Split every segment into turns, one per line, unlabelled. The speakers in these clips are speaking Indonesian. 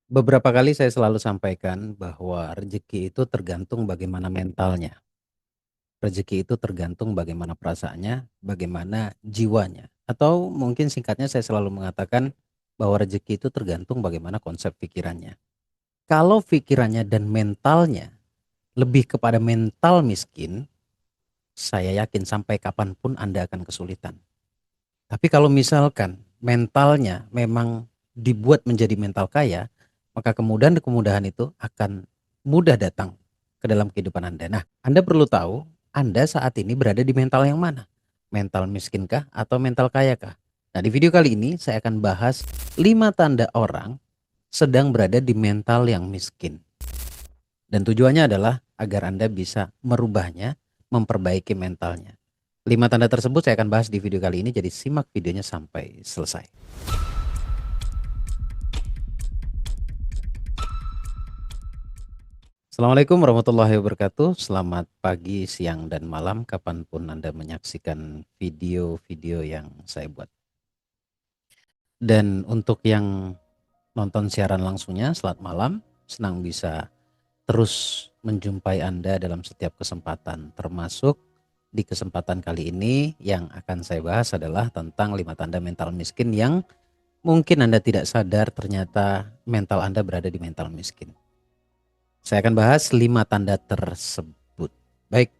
Beberapa kali saya selalu sampaikan bahwa rezeki itu tergantung bagaimana mentalnya. Rezeki itu tergantung bagaimana perasaannya, bagaimana jiwanya. Atau mungkin singkatnya saya selalu mengatakan bahwa rezeki itu tergantung bagaimana konsep pikirannya. Kalau pikirannya dan mentalnya lebih kepada mental miskin, saya yakin sampai kapanpun Anda akan kesulitan. Tapi kalau misalkan mentalnya memang dibuat menjadi mental kaya, maka kemudahan-kemudahan itu akan mudah datang ke dalam kehidupan Anda. Nah, Anda perlu tahu Anda saat ini berada di mental yang mana? Mental miskinkah atau mental kayakah? Nah, di video kali ini saya akan bahas 5 tanda orang sedang berada di mental yang miskin. Dan tujuannya adalah agar Anda bisa merubahnya, memperbaiki mentalnya. 5 tanda tersebut saya akan bahas di video kali ini, jadi simak videonya sampai selesai. Assalamualaikum warahmatullahi wabarakatuh. Selamat pagi, siang, dan malam kapanpun Anda menyaksikan video-video yang saya buat. Dan untuk yang nonton siaran langsungnya, selamat malam. Senang bisa terus menjumpai Anda dalam setiap kesempatan, termasuk di kesempatan kali ini yang akan saya bahas adalah tentang 5 tanda mental miskin yang mungkin Anda tidak sadar ternyata mental Anda berada di mental miskin. Saya akan bahas 5 tanda tersebut. Baik,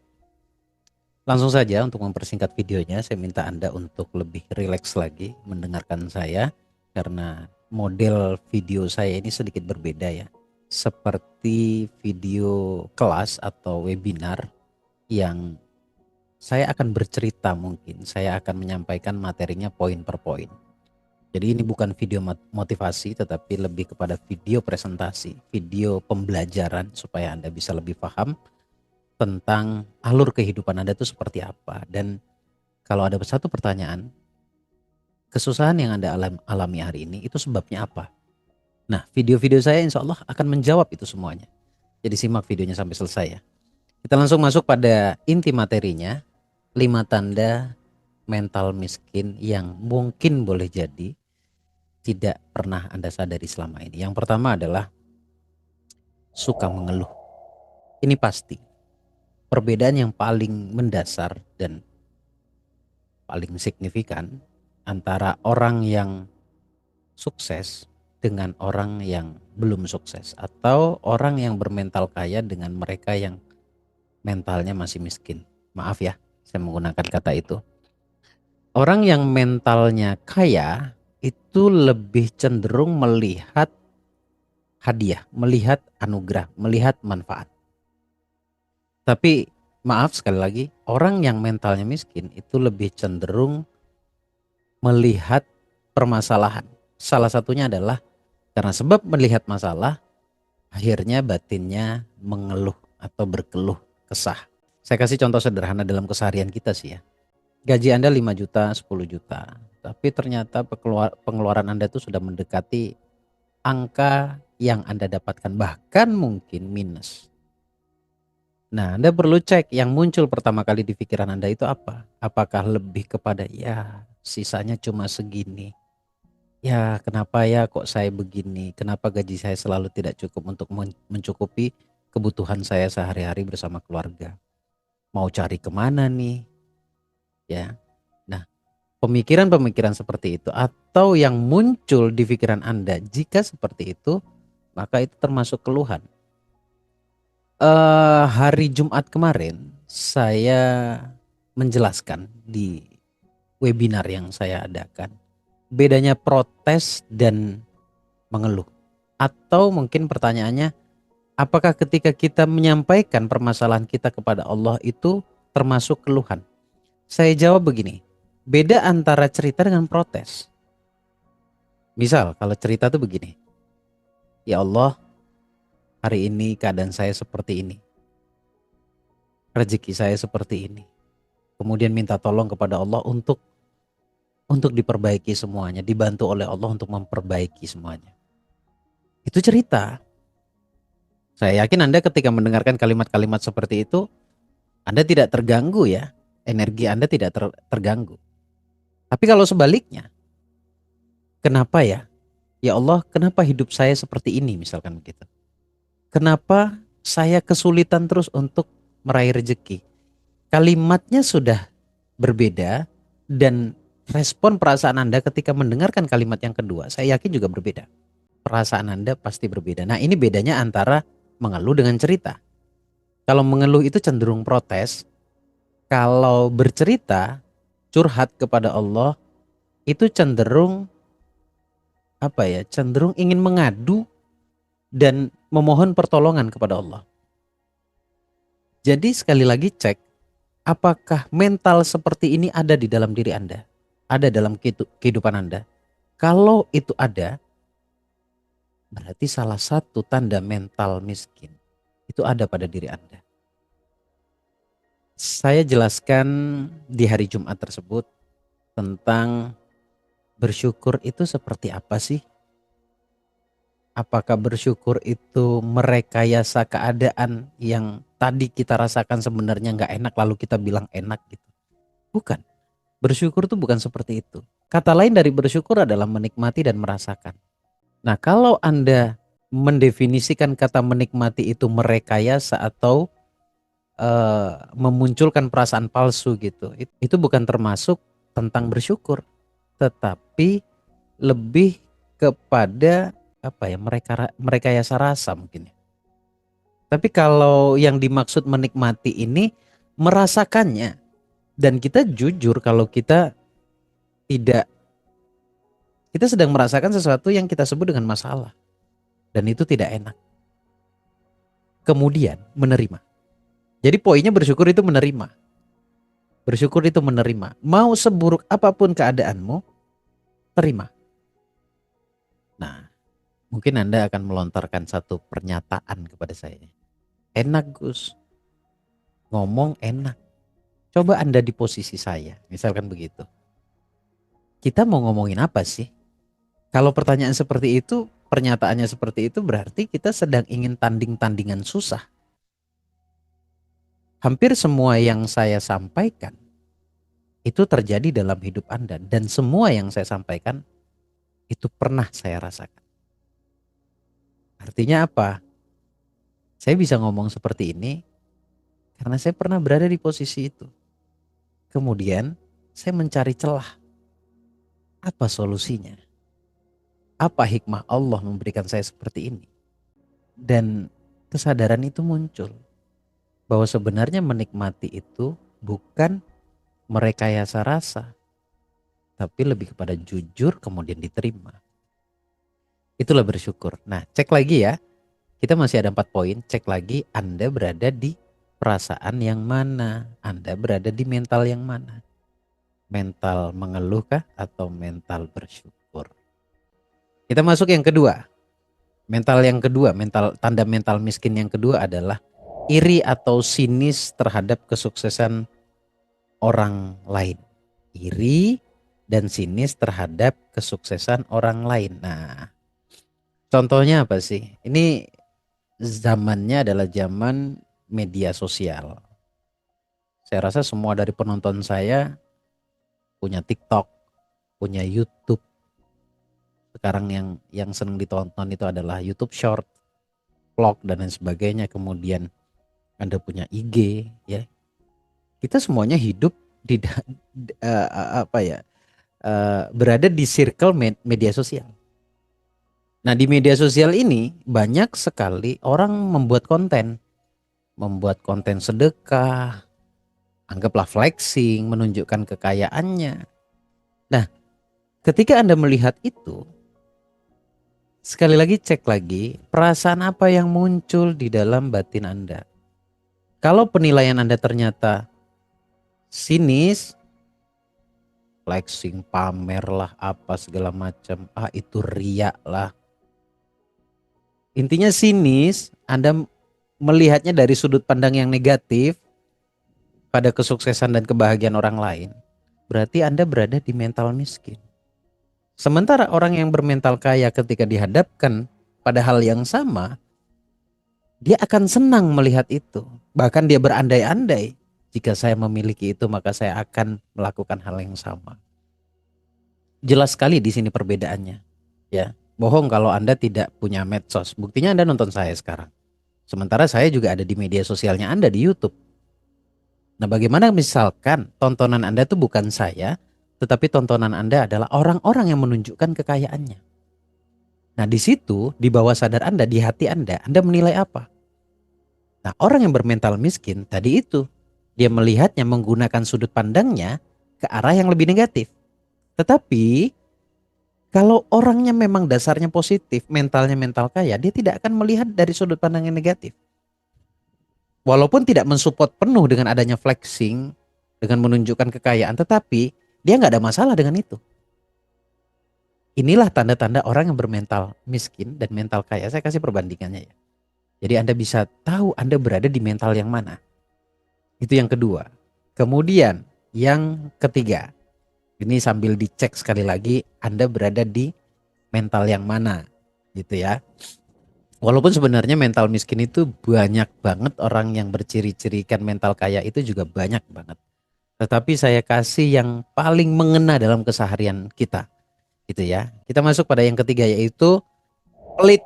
langsung saja untuk mempersingkat videonya, saya minta Anda untuk lebih rileks lagi mendengarkan saya karena model video saya ini sedikit berbeda ya. Seperti video kelas atau webinar yang saya akan bercerita, mungkin saya akan menyampaikan materinya poin per poin. Jadi ini bukan video motivasi tetapi lebih kepada video presentasi, video pembelajaran supaya Anda bisa lebih paham tentang alur kehidupan Anda itu seperti apa. Dan kalau ada satu pertanyaan, kesusahan yang Anda alami hari ini itu sebabnya apa? Nah, video-video saya insya Allah akan menjawab itu semuanya. Jadi simak videonya sampai selesai ya. Kita langsung masuk pada inti materinya, 5 tanda mental miskin yang mungkin boleh jadi tidak pernah Anda sadari selama ini. Yang pertama adalah suka mengeluh. Ini pasti perbedaan yang paling mendasar dan paling signifikan antara orang yang sukses dengan orang yang belum sukses, atau orang yang bermental kaya dengan mereka yang mentalnya masih miskin. Maaf ya, saya menggunakan kata itu. Orang yang mentalnya kaya itu lebih cenderung melihat hadiah, melihat anugerah, melihat manfaat. Tapi maaf sekali lagi, orang yang mentalnya miskin itu lebih cenderung melihat permasalahan. Salah satunya adalah karena sebab melihat masalah, akhirnya batinnya mengeluh atau berkeluh kesah. Saya kasih contoh sederhana dalam keseharian kita sih ya. Gaji Anda 5 juta, 10 juta. Tapi ternyata pengeluaran Anda itu sudah mendekati angka yang Anda dapatkan, bahkan mungkin minus. Nah, Anda perlu cek yang muncul pertama kali di pikiran Anda itu apa? Apakah lebih kepada ya sisanya cuma segini. Ya kenapa ya kok saya begini? Kenapa gaji saya selalu tidak cukup untuk mencukupi kebutuhan saya sehari-hari bersama keluarga? Mau cari kemana nih? Ya. Nah, pemikiran-pemikiran seperti itu atau yang muncul di pikiran Anda jika seperti itu, maka itu termasuk keluhan. Hari Jumat kemarin saya menjelaskan di webinar yang saya adakan bedanya protes dan mengeluh. Atau mungkin pertanyaannya, apakah ketika kita menyampaikan permasalahan kita kepada Allah itu termasuk keluhan? Saya jawab begini, beda antara cerita dengan protes. Misal kalau cerita tuh begini, ya Allah, hari ini keadaan saya seperti ini, rezeki saya seperti ini. Kemudian minta tolong kepada Allah untuk diperbaiki semuanya, dibantu oleh Allah untuk memperbaiki semuanya. Itu cerita. Saya yakin Anda ketika mendengarkan kalimat-kalimat seperti itu, Anda tidak terganggu ya. Energi Anda tidak terganggu. Tapi kalau sebaliknya, kenapa ya? Ya Allah, kenapa hidup saya seperti ini misalkan begitu. Kenapa saya kesulitan terus untuk meraih rezeki? Kalimatnya sudah berbeda dan respon perasaan Anda ketika mendengarkan kalimat yang kedua, saya yakin juga berbeda. Perasaan Anda pasti berbeda. Nah, ini bedanya antara mengeluh dengan cerita. Kalau mengeluh itu cenderung protes, kalau bercerita, curhat kepada Allah itu cenderung apa ya? Cenderung ingin mengadu dan memohon pertolongan kepada Allah. Jadi sekali lagi cek apakah mental seperti ini ada di dalam diri Anda? Ada dalam kehidupan Anda? Kalau itu ada, berarti salah satu tanda mental miskin itu ada pada diri Anda. Saya jelaskan di hari Jumat tersebut tentang bersyukur itu seperti apa sih? Apakah bersyukur itu merekayasa keadaan yang tadi kita rasakan sebenarnya nggak enak lalu kita bilang enak gitu? Bukan. Bersyukur itu bukan seperti itu. Kata lain dari bersyukur adalah menikmati dan merasakan. Nah, kalau Anda mendefinisikan kata menikmati itu merekayasa atau memunculkan perasaan palsu gitu, itu bukan termasuk tentang bersyukur, tetapi lebih kepada apa ya, merekayasa rasa mungkin ya. Tapi kalau yang dimaksud menikmati ini merasakannya, dan kita jujur kalau tidak kita sedang merasakan sesuatu yang kita sebut dengan masalah dan itu tidak enak. Kemudian menerima. Jadi poinnya bersyukur itu menerima. Bersyukur itu menerima. Mau seburuk apapun keadaanmu, terima. Nah, mungkin Anda akan melontarkan satu pernyataan kepada saya. Enak Gus, ngomong enak. Coba Anda di posisi saya, misalkan begitu. Kita mau ngomongin apa sih? Kalau pertanyaan seperti itu, pernyataannya seperti itu berarti kita sedang ingin tanding-tandingan susah. Hampir semua yang saya sampaikan itu terjadi dalam hidup Anda dan semua yang saya sampaikan itu pernah saya rasakan. Artinya apa? Saya bisa ngomong seperti ini karena saya pernah berada di posisi itu. Kemudian saya mencari celah. Apa solusinya? Apa hikmah Allah memberikan saya seperti ini? Dan kesadaran itu muncul bahwa sebenarnya menikmati itu bukan merekayasa rasa, tapi lebih kepada jujur kemudian diterima. Itulah bersyukur. Nah, cek lagi ya. Kita masih ada 4 poin. Cek lagi Anda berada di perasaan yang mana? Anda berada di mental yang mana? Mental mengeluh kah atau mental bersyukur? Kita masuk yang kedua. Mental yang kedua, tanda mental miskin yang kedua adalah iri atau sinis terhadap kesuksesan orang lain. Iri dan sinis terhadap kesuksesan orang lain. Nah, contohnya apa sih? Ini zamannya adalah zaman media sosial. Saya rasa semua dari penonton saya punya TikTok, punya YouTube. Sekarang yang sering ditonton itu adalah YouTube Short, vlog dan lain sebagainya. Kemudian Anda punya IG, ya. Kita semuanya hidup di apa ya? Berada di circle media sosial. Nah, di media sosial ini banyak sekali orang membuat konten sedekah, anggaplah flexing, menunjukkan kekayaannya. Nah, ketika Anda melihat itu, sekali lagi cek lagi perasaan apa yang muncul di dalam batin Anda. Kalau penilaian Anda ternyata sinis, flexing, pamer lah, apa segala macam, itu riak lah. Intinya sinis, Anda melihatnya dari sudut pandang yang negatif pada kesuksesan dan kebahagiaan orang lain, berarti Anda berada di mental miskin. Sementara orang yang bermental kaya ketika dihadapkan pada hal yang sama, dia akan senang melihat itu. Bahkan dia berandai-andai, jika saya memiliki itu maka saya akan melakukan hal yang sama. Jelas sekali di sini perbedaannya, ya. bohong kalau Anda tidak punya medsos. Buktinya Anda nonton saya sekarang. Sementara saya juga ada di media sosialnya Anda di YouTube. Nah, bagaimana misalkan tontonan Anda itu bukan saya, tetapi tontonan Anda adalah orang-orang yang menunjukkan kekayaannya. Nah, di situ, di bawah sadar Anda, di hati Anda menilai apa? Nah, orang yang bermental miskin tadi itu, dia melihatnya menggunakan sudut pandangnya ke arah yang lebih negatif. Tetapi, kalau orangnya memang dasarnya positif, mentalnya mental kaya, dia tidak akan melihat dari sudut pandang yang negatif. Walaupun tidak mensupport penuh dengan adanya flexing, dengan menunjukkan kekayaan, tetapi dia nggak ada masalah dengan itu. Inilah tanda-tanda orang yang bermental miskin dan mental kaya. Saya kasih perbandingannya ya. Jadi Anda bisa tahu Anda berada di mental yang mana. Itu yang kedua. Kemudian yang ketiga. Ini sambil dicek sekali lagi Anda berada di mental yang mana gitu ya. Walaupun sebenarnya mental miskin itu banyak banget, orang yang berciri-cirikan mental kaya itu juga banyak banget. Tetapi saya kasih yang paling mengena dalam keseharian kita gitu ya. Kita masuk pada yang ketiga, yaitu pelit,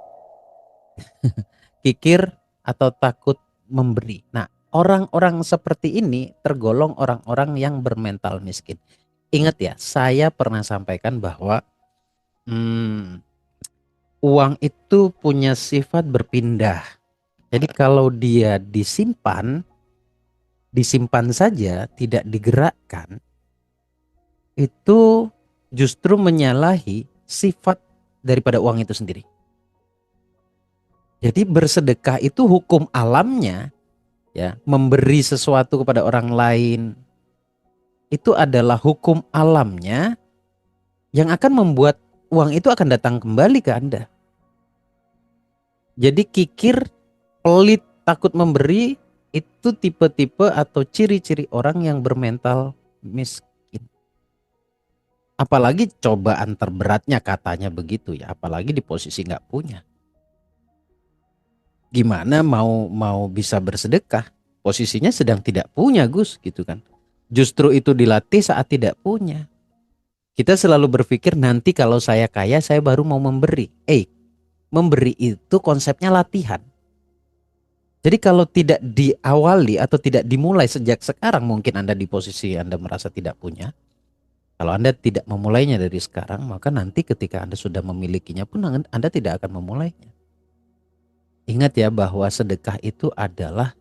kikir, atau takut memberi. Nah, orang-orang seperti ini tergolong orang-orang yang bermental miskin. Ingat ya, saya pernah sampaikan bahwa uang itu punya sifat berpindah. Jadi kalau dia disimpan saja, tidak digerakkan, itu justru menyalahi sifat daripada uang itu sendiri. Jadi bersedekah itu hukum alamnya, ya, memberi sesuatu kepada orang lain itu adalah hukum alamnya yang akan membuat uang itu akan datang kembali ke Anda. Jadi kikir, pelit, takut memberi itu tipe-tipe atau ciri-ciri orang yang bermental miskin. Apalagi cobaan terberatnya katanya begitu ya, apalagi di posisi nggak punya. Gimana mau bisa bersedekah? Posisinya sedang tidak punya, Gus, gitu kan. Justru itu dilatih saat tidak punya. Kita selalu berpikir nanti kalau saya kaya saya baru mau memberi. Memberi itu konsepnya latihan. Jadi kalau tidak diawali atau tidak dimulai sejak sekarang, mungkin Anda di posisi Anda merasa tidak punya. Kalau Anda tidak memulainya dari sekarang, maka nanti ketika Anda sudah memilikinya pun Anda tidak akan memulainya. Ingat ya bahwa sedekah itu adalah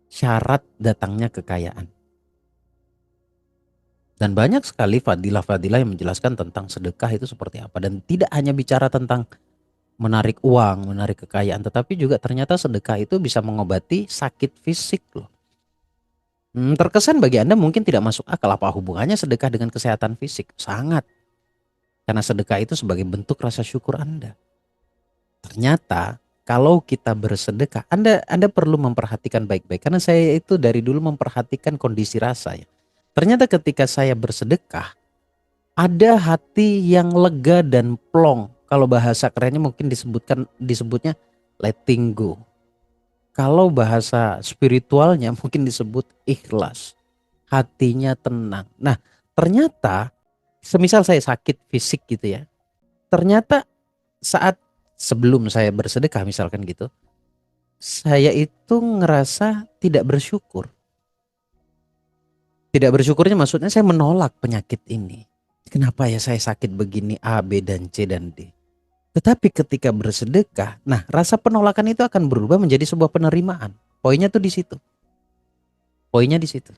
syarat datangnya kekayaan. Dan banyak sekali fadilah-fadilah yang menjelaskan tentang sedekah itu seperti apa. Dan tidak hanya bicara tentang menarik uang, menarik kekayaan, tetapi juga ternyata sedekah itu bisa mengobati sakit fisik loh. Terkesan bagi Anda mungkin tidak masuk akal, apa hubungannya sedekah dengan kesehatan fisik? Sangat. Karena sedekah itu sebagai bentuk rasa syukur Anda. Ternyata kalau kita bersedekah, Anda perlu memperhatikan baik-baik. Karena saya itu dari dulu memperhatikan kondisi rasa ya. Ternyata ketika saya bersedekah, ada hati yang lega dan plong. Kalau bahasa kerennya mungkin disebutnya letting go. Kalau bahasa spiritualnya mungkin disebut ikhlas. Hatinya tenang. Nah, ternyata semisal saya sakit fisik gitu ya. Ternyata saat sebelum saya bersedekah misalkan gitu, saya itu ngerasa tidak bersyukur. Tidak bersyukurnya maksudnya saya menolak penyakit ini. Kenapa ya saya sakit begini, A, B, dan C, dan D. Tetapi ketika bersedekah, nah rasa penolakan itu akan berubah menjadi sebuah penerimaan. Poinnya tuh di situ. Poinnya di situ.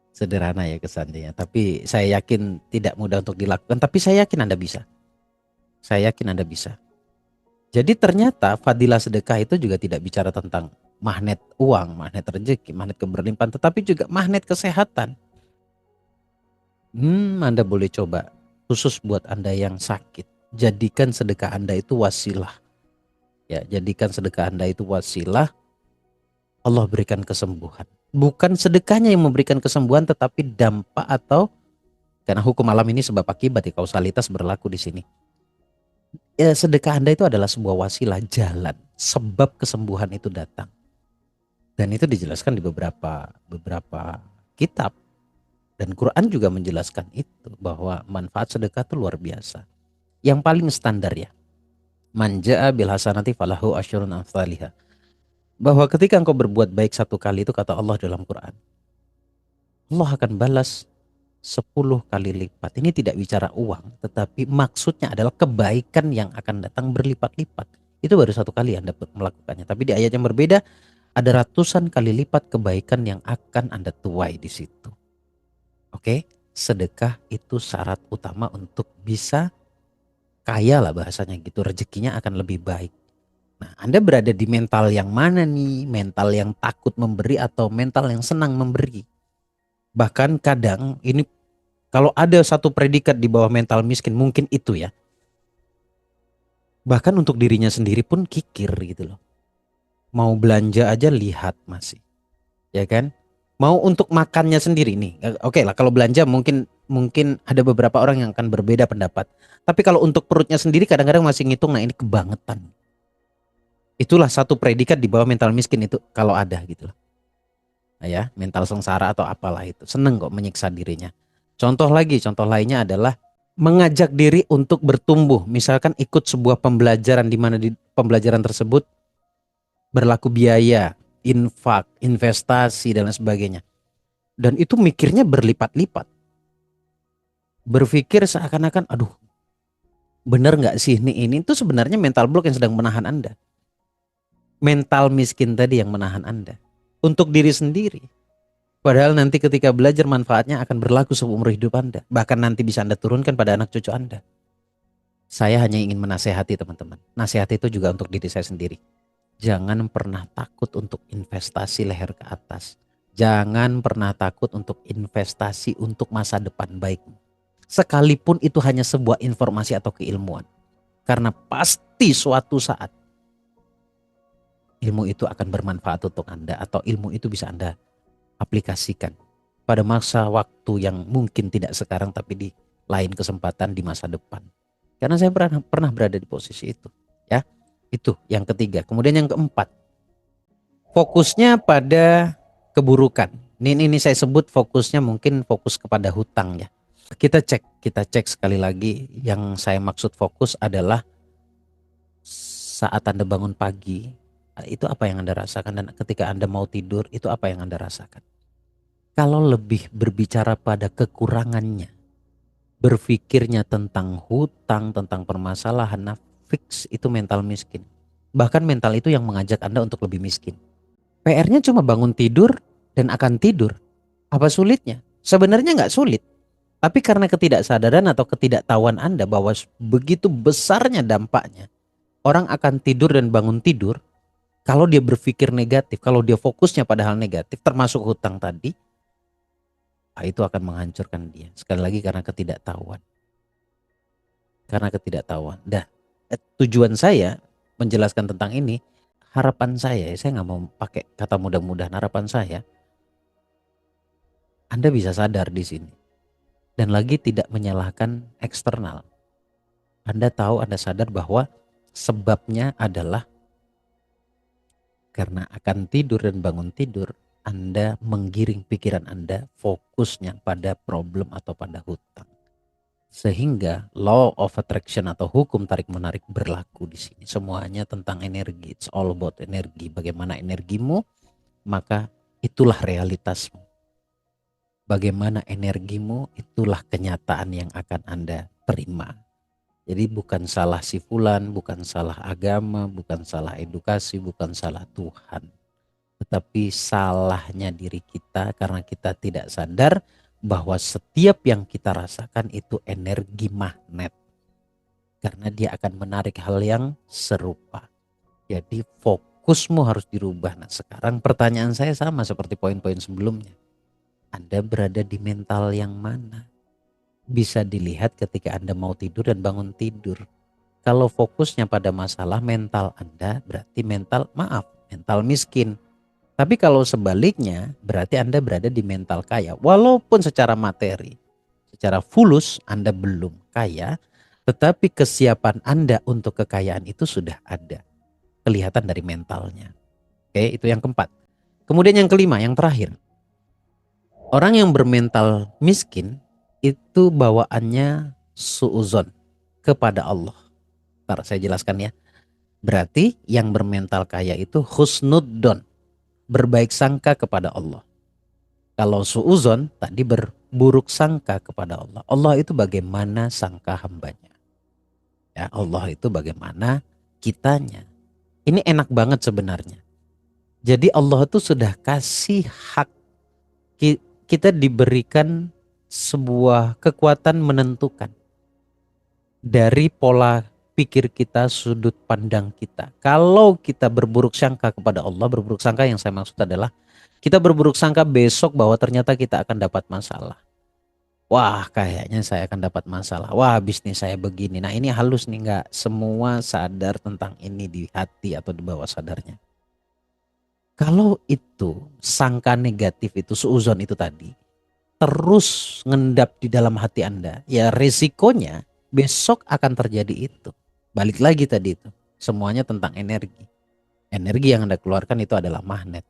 Sederhana ya kesannya, tapi saya yakin tidak mudah untuk dilakukan, tapi saya yakin Anda bisa. Saya yakin Anda bisa. Jadi ternyata fadilah sedekah itu juga tidak bicara tentang magnet uang, magnet rezeki, magnet keberlimpahan, tetapi juga magnet kesehatan. Anda boleh coba, khusus buat Anda yang sakit, jadikan sedekah Anda itu wasilah. Ya, jadikan sedekah Anda itu wasilah, Allah berikan kesembuhan. Bukan sedekahnya yang memberikan kesembuhan, tetapi dampak atau karena hukum alam ini sebab akibat, ya, kausalitas berlaku di sini. Ya, sedekah Anda itu adalah sebuah wasilah, jalan sebab kesembuhan itu datang. Dan itu dijelaskan di beberapa kitab. Dan Quran juga menjelaskan itu bahwa manfaat sedekah itu luar biasa. Yang paling standar ya. Man jaa bil hasanati falahu asyrun amsalihha. Bahwa ketika engkau berbuat baik satu kali, itu kata Allah dalam Quran, Allah akan balas 10 kali lipat. Ini tidak bicara uang, tetapi maksudnya adalah kebaikan yang akan datang berlipat-lipat. Itu baru satu kali Anda melakukannya. Tapi di ayat yang berbeda ada ratusan kali lipat kebaikan yang akan Anda tuai di situ. Oke, sedekah itu syarat utama untuk bisa kaya lah bahasanya gitu. Rezekinya akan lebih baik. Nah, Anda berada di mental yang mana nih? Mental yang takut memberi atau mental yang senang memberi? Bahkan kadang ini kalau ada satu predikat di bawah mental miskin mungkin itu ya. Bahkan untuk dirinya sendiri pun kikir gitu loh. Mau belanja aja lihat masih. Ya kan? Mau untuk makannya sendiri nih. Oke lah kalau belanja mungkin ada beberapa orang yang akan berbeda pendapat. Tapi kalau untuk perutnya sendiri kadang-kadang masih ngitung, nah ini kebangetan. Itulah satu predikat di bawah mental miskin itu kalau ada gitu loh. Nah, ya, mental sengsara atau apalah itu. Seneng kok menyiksa dirinya. Contoh lainnya adalah mengajak diri untuk bertumbuh. Misalkan ikut sebuah pembelajaran di mana di pembelajaran tersebut berlaku biaya, infak, investasi dan lain sebagainya. Dan itu mikirnya berlipat-lipat. Berpikir seakan-akan aduh, bener nggak sih ini itu sebenarnya mental block yang sedang menahan Anda. Mental miskin tadi yang menahan Anda untuk diri sendiri. Padahal nanti ketika belajar manfaatnya akan berlaku seumur hidup Anda. Bahkan nanti bisa Anda turunkan pada anak cucu Anda. Saya hanya ingin menasehati teman-teman. Nasihat itu juga untuk diri saya sendiri. Jangan pernah takut untuk investasi leher ke atas. Jangan pernah takut untuk investasi untuk masa depan baikmu. Sekalipun itu hanya sebuah informasi atau keilmuan. Karena pasti suatu saat ilmu itu akan bermanfaat untuk Anda atau ilmu itu bisa Anda aplikasikan pada masa waktu yang mungkin tidak sekarang tapi di lain kesempatan di masa depan. Karena saya pernah berada di posisi itu, ya. Itu yang ketiga. Kemudian yang keempat, fokusnya pada keburukan. Ini saya sebut fokusnya mungkin fokus kepada hutang ya. Kita cek sekali lagi, yang saya maksud fokus adalah saat Anda bangun pagi, itu apa yang Anda rasakan, dan ketika Anda mau tidur itu apa yang Anda rasakan. Kalau lebih berbicara pada kekurangannya, berpikirnya tentang hutang, tentang permasalahan, nah fix itu mental miskin. Bahkan mental itu yang mengajak Anda untuk lebih miskin. PR-nya cuma bangun tidur dan akan tidur. Apa sulitnya? Sebenarnya nggak sulit. Tapi karena ketidaksadaran atau ketidaktahuan Anda bahwa begitu besarnya dampaknya, orang akan tidur dan bangun tidur. Kalau dia berpikir negatif, kalau dia fokusnya pada hal negatif, termasuk hutang tadi, itu akan menghancurkan dia. Sekali lagi karena ketidaktahuan. Dah, tujuan saya menjelaskan tentang ini, harapan saya nggak mau pakai kata mudah-mudahan, harapan saya, Anda bisa sadar di sini. Dan lagi tidak menyalahkan eksternal. Anda tahu, Anda sadar bahwa sebabnya adalah karena akan tidur dan bangun tidur, Anda menggiring pikiran Anda fokusnya pada problem atau pada hutang. Sehingga law of attraction atau hukum tarik menarik berlaku di sini. Semuanya tentang energi. It's all about energi. Bagaimana energimu, maka itulah realitasmu. Bagaimana energimu, itulah kenyataan yang akan Anda terima. Jadi bukan salah si fulan, bukan salah agama, bukan salah edukasi, bukan salah Tuhan. Tetapi salahnya diri kita karena kita tidak sadar bahwa setiap yang kita rasakan itu energi magnet. Karena dia akan menarik hal yang serupa. Jadi fokusmu harus dirubah. Nah, sekarang pertanyaan saya sama seperti poin-poin sebelumnya. Anda berada di mental yang mana? Bisa dilihat ketika Anda mau tidur dan bangun tidur. Kalau fokusnya pada masalah mental Anda, berarti mental miskin. Tapi kalau sebaliknya, berarti Anda berada di mental kaya. Walaupun secara materi, secara fulus Anda belum kaya, tetapi kesiapan Anda untuk kekayaan itu sudah ada. Kelihatan dari mentalnya. Oke, itu yang keempat. Kemudian yang kelima, yang terakhir. Orang yang bermental miskin itu bawaannya suuzon. kepada Allah. Ntar saya jelaskan ya. Berarti yang bermental kaya itu husnudzon, berbaik sangka kepada Allah. Kalau suuzon tadi berburuk sangka kepada Allah. Allah itu bagaimana sangka hambanya. Ya, Allah itu bagaimana kitanya. Ini enak banget sebenarnya. Jadi Allah itu sudah kasih hak, kita diberikan sebuah kekuatan menentukan dari pola pikir kita, sudut pandang kita. Kalau kita berburuk sangka kepada Allah, berburuk sangka yang saya maksud adalah kita berburuk sangka besok bahwa ternyata kita akan dapat masalah. Wah, kayaknya saya akan dapat masalah. Wah, bisnis saya begini. Nah, ini halus nih, nggak semua sadar tentang ini di hati atau di bawah sadarnya. Kalau itu sangka negatif itu, suuzon itu tadi, terus ngendap di dalam hati Anda, ya resikonya besok akan terjadi itu. Balik lagi tadi itu, semuanya tentang energi. Energi yang Anda keluarkan itu adalah magnet.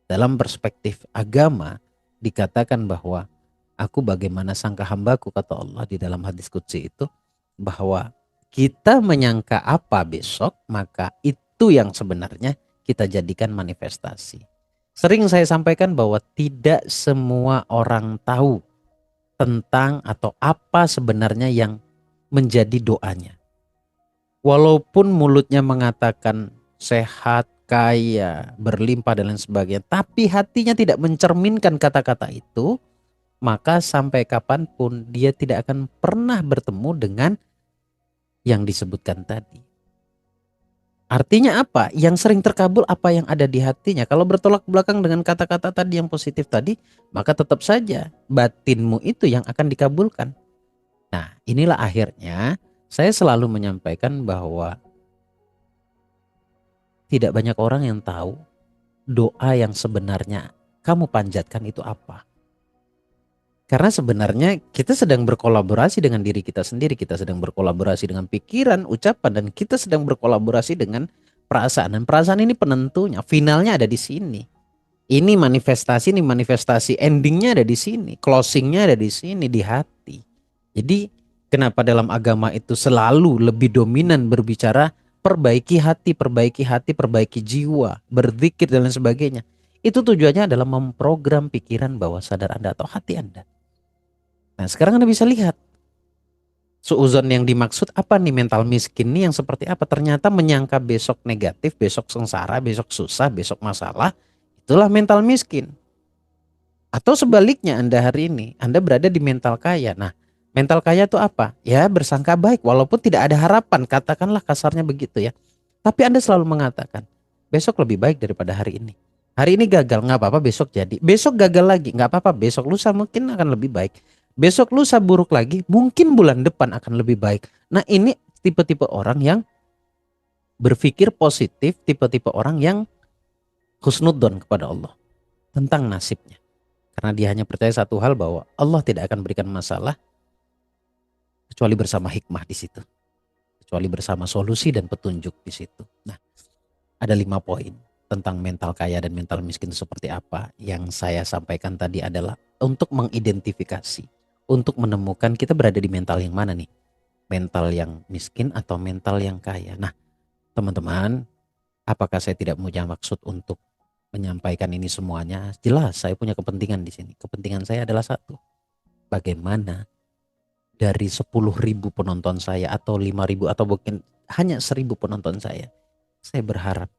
Dalam perspektif agama dikatakan bahwa aku bagaimana sangka hambaku, kata Allah di dalam hadis qudsi itu, bahwa kita menyangka apa besok, maka itu yang sebenarnya kita jadikan manifestasi. Sering saya sampaikan bahwa tidak semua orang tahu tentang atau apa sebenarnya yang menjadi doanya. Walaupun mulutnya mengatakan sehat, kaya, berlimpah dan lain sebagainya, tapi hatinya tidak mencerminkan kata-kata itu, maka sampai kapanpun dia tidak akan pernah bertemu dengan yang disebutkan tadi. Artinya apa? Yang sering terkabul apa yang ada di hatinya. Kalau bertolak belakang dengan kata-kata tadi yang positif tadi, maka tetap saja batinmu itu yang akan dikabulkan. Nah, inilah akhirnya saya selalu menyampaikan bahwa tidak banyak orang yang tahu doa yang sebenarnya kamu panjatkan itu apa. Karena sebenarnya kita sedang berkolaborasi dengan diri kita sendiri, kita sedang berkolaborasi dengan pikiran, ucapan, dan kita sedang berkolaborasi dengan perasaan. Dan perasaan ini penentunya, finalnya ada di sini. Ini manifestasi, endingnya ada di sini, closingnya ada di sini, di hati. Jadi kenapa dalam agama itu selalu lebih dominan berbicara perbaiki hati, perbaiki jiwa, berzikir dan lain sebagainya. Itu tujuannya adalah memprogram pikiran bawah sadar Anda atau hati Anda. Nah, sekarang Anda bisa lihat suuzon yang dimaksud apa nih, mental miskin nih yang seperti apa. Ternyata menyangka besok negatif, besok sengsara, besok susah, besok masalah, itulah mental miskin. Atau sebaliknya Anda hari ini, Anda berada di mental kaya. Nah, mental kaya itu apa? Ya bersangka baik walaupun tidak ada harapan, katakanlah kasarnya begitu ya. Tapi Anda selalu mengatakan, besok lebih baik daripada hari ini. Hari ini gagal, nggak apa-apa besok jadi. Besok gagal lagi, nggak apa-apa besok lusa mungkin akan lebih baik. Besok lusa buruk lagi, mungkin bulan depan akan lebih baik. Nah, ini tipe-tipe orang yang berpikir positif, tipe-tipe orang yang husnudzon kepada Allah tentang nasibnya. Karena dia hanya percaya satu hal, bahwa Allah tidak akan berikan masalah kecuali bersama hikmah di situ. Kecuali bersama solusi dan petunjuk di situ. Nah, ada 5 poin tentang mental kaya dan mental miskin seperti apa. Yang saya sampaikan tadi adalah untuk mengidentifikasi, untuk menemukan kita berada di mental yang mana nih. Mental yang miskin atau mental yang kaya. Nah, teman-teman, apakah saya tidak punya maksud untuk menyampaikan ini semuanya? Jelas saya punya kepentingan di sini. Kepentingan saya adalah satu. Bagaimana dari 10.000 penonton saya atau 5.000 atau mungkin hanya 1.000 penonton saya berharap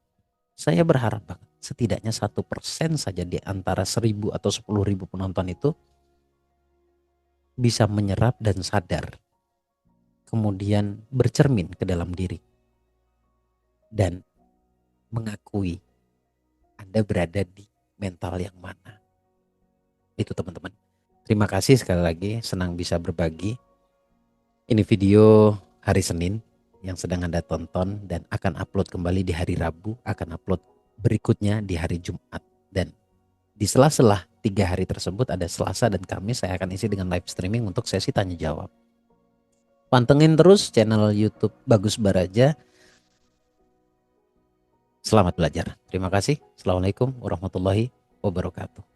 banget setidaknya 1% saja di antara 1.000 atau 10.000 penonton itu bisa menyerap dan sadar, kemudian bercermin ke dalam diri dan mengakui Anda berada di mental yang mana. Itu teman-teman. Terima kasih sekali lagi, senang bisa berbagi. Ini video hari Senin yang sedang Anda tonton dan akan upload kembali di hari Rabu, akan upload berikutnya di hari Jumat. Dan di sela-sela 3 hari tersebut ada Selasa dan Kamis saya akan isi dengan live streaming untuk sesi tanya jawab. Pantengin terus channel YouTube Bagus Baraja. Selamat belajar. Terima kasih. Assalamualaikum warahmatullahi wabarakatuh.